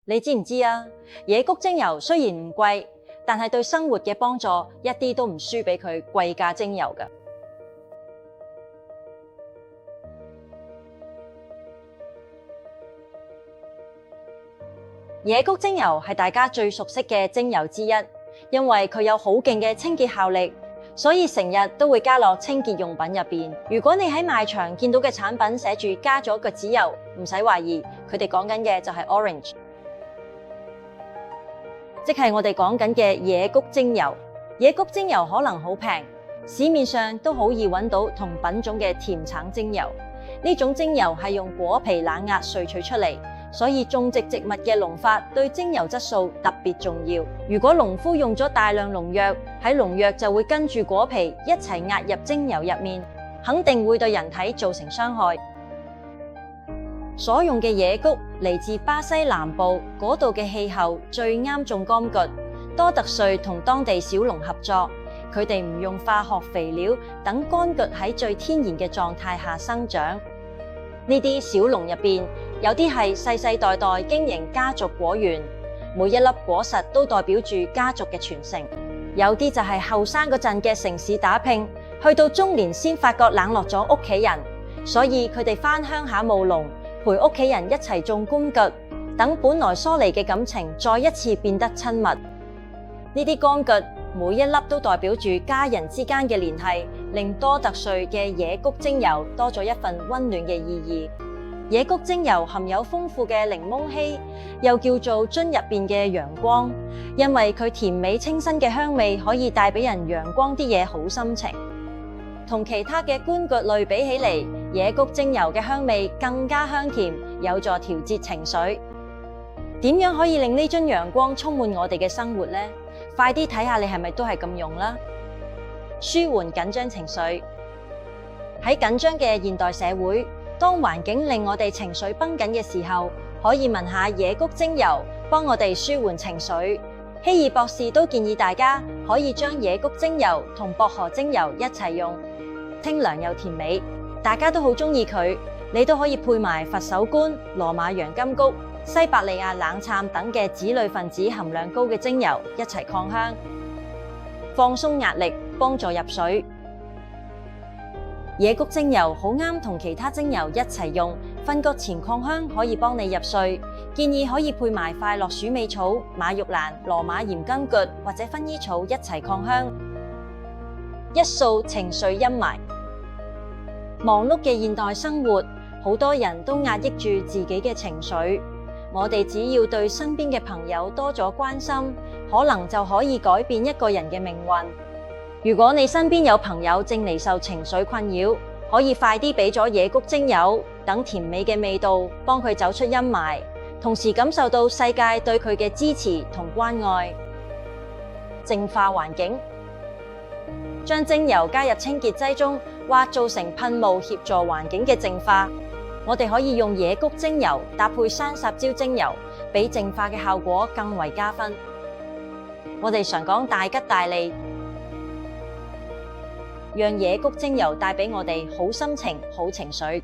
你知唔知啊？野菊精油雖然唔貴，但係對生活嘅幫助一啲都唔輸俾佢貴價精油㗎。野菊精油係大家最熟悉嘅精油之一，因為佢有好勁嘅清潔效力，所以成日都會加落清潔用品入邊。如果你喺賣場見到嘅產品寫住加咗腳趾油，唔使懷疑，佢哋講緊嘅就係 Orange， 即係我哋講緊嘅野菊精油。野菊精油可能好平，市面上都好易揾到同品種嘅甜橙精油。呢種精油係用果皮冷壓萃取出嚟，所以種植植物嘅農法對精油質素特別重要。如果農夫用咗大量農藥，喺農藥就會跟住果皮一齊壓入精油入面，肯定會對人體造成傷害。所用嘅野菊嚟自巴西南部，嗰度嘅氣候最啱種柑橘。多特瑞同當地小農合作，佢哋唔用化學肥料，等柑橘喺最天然嘅狀態下生長。呢啲小農入邊，有啲係世世代代經營家族果園，每一粒果實都代表住家族嘅傳承；有啲就係後生嗰陣嘅城市打拼，去到中年先發覺冷落咗屋企人，所以佢哋返鄉下務農，陪屋企人一齊種柑橘，等本來疏離嘅感情再一次變得親密。呢啲柑橘每一粒都代表住家人之間嘅聯繫，令多特瑞嘅野菊精油多咗一份溫暖嘅意義。野菊精油含有豐富嘅檸檬烯，又叫做樽入邊嘅陽光，因為佢甜美清新嘅香味可以帶俾人陽光啲嘢好心情。同其他嘅柑橘類比起嚟，野菊精油嘅香味更加香甜，有助調節情緒。點樣可以令呢樽陽光充滿我哋嘅生活呢？快啲睇下你係咪都係咁用啦！舒緩緊張情緒。喺緊張嘅現代社會，當環境令我哋情緒繃緊嘅時候，可以聞下野菊精油，幫我哋舒緩情緒。希爾博士都建議大家可以將野菊精油同薄荷精油一齊用，清涼又甜美，大家都好中意佢。你都可以配埋佛手柑、羅馬洋甘菊、西伯利亞冷杉等嘅脂類分子含量高嘅精油一齊擴香，放鬆壓力，幫助入睡。野菊精油好啱同其他精油一齊用，瞓覺前擴香可以幫你入睡。建議可以配埋快樂鼠尾草、馬玉蘭、羅馬鹽根菊或者薰衣草一齊擴香，一掃情緒陰霾。忙碌嘅現代生活，好多人都壓抑住自己嘅情緒。我哋只要對身邊嘅朋友多咗關心，可能就可以改變一個人嘅命運。如果你身邊有朋友正嚟受情緒困擾，可以快啲俾咗野菊精油，等甜美嘅味道幫佢走出陰霾，同時感受到世界對佢嘅支持同關愛。淨化環境，將精油加入清潔劑中，或做成噴霧協助環境嘅淨化。我哋可以用野菊精油搭配山sap椒精油，比淨化嘅效果更為加分。我哋常講大吉大利，讓野菊精油帶俾我哋好心情、好情緒。